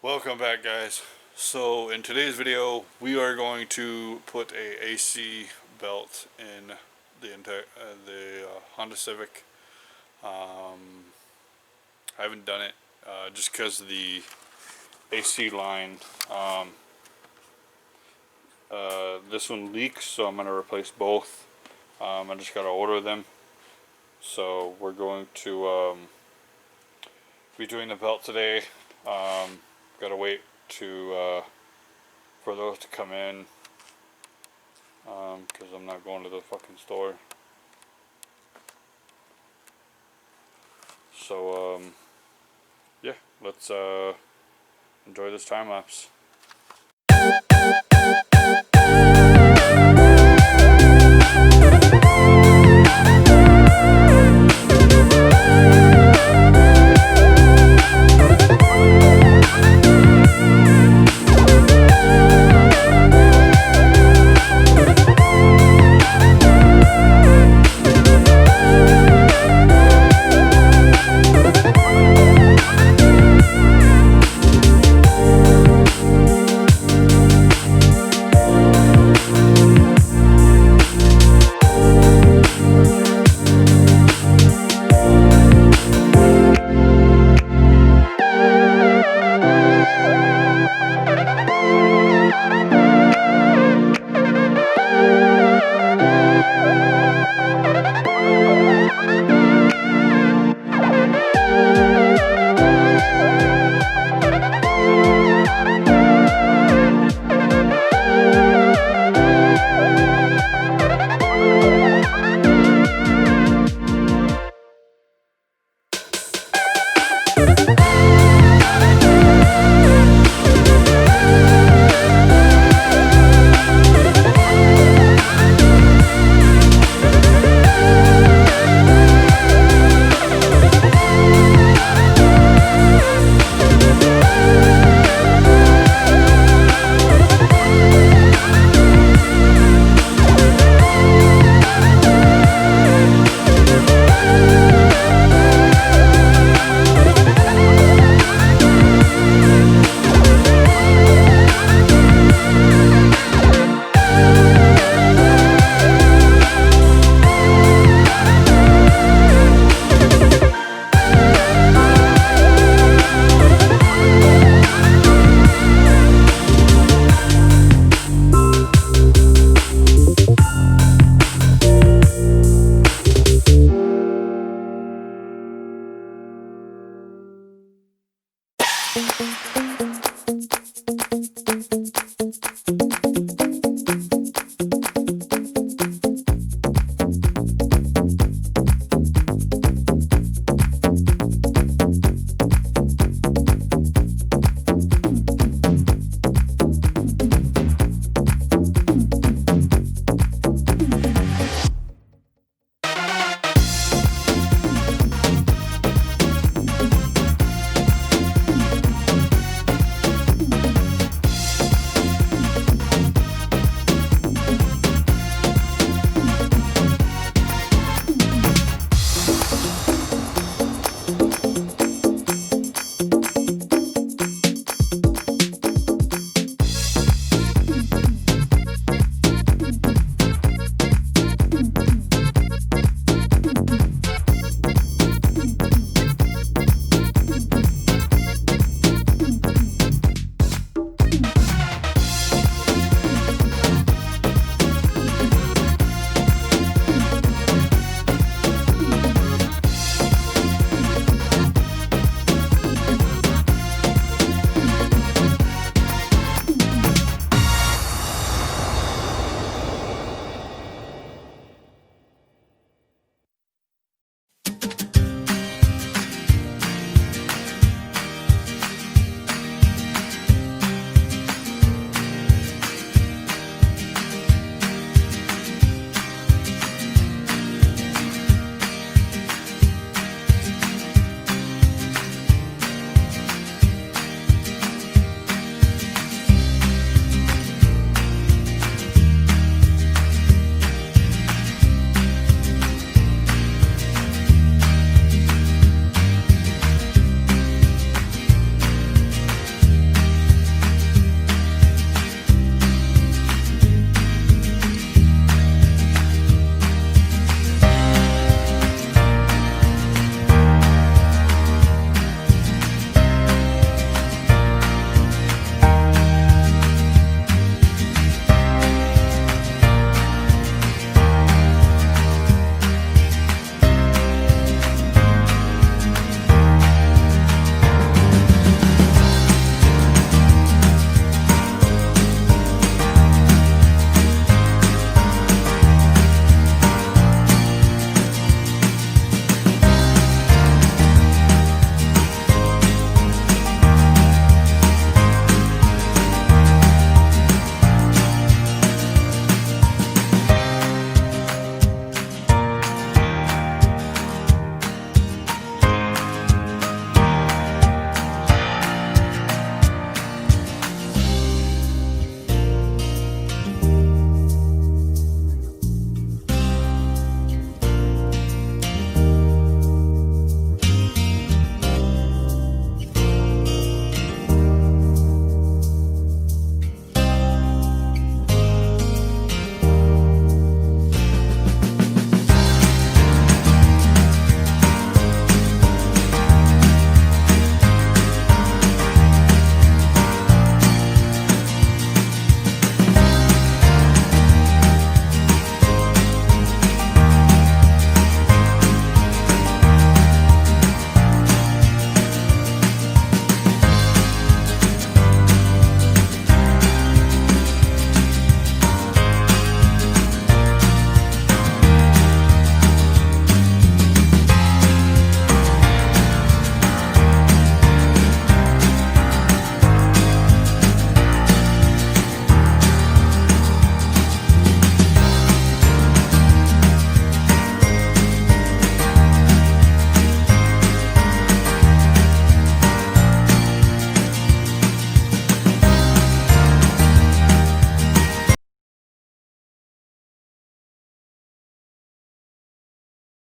Welcome back, guys. So in today's video we are going to put a AC belt in the entire Honda Civic. I haven't done it just because the AC line, this one leaks, so I'm going to replace both. I just got to order them, so we're going to be doing the belt today. Gotta wait to for those to come in because I'm not going to the fucking store. So yeah, let's enjoy this time lapse.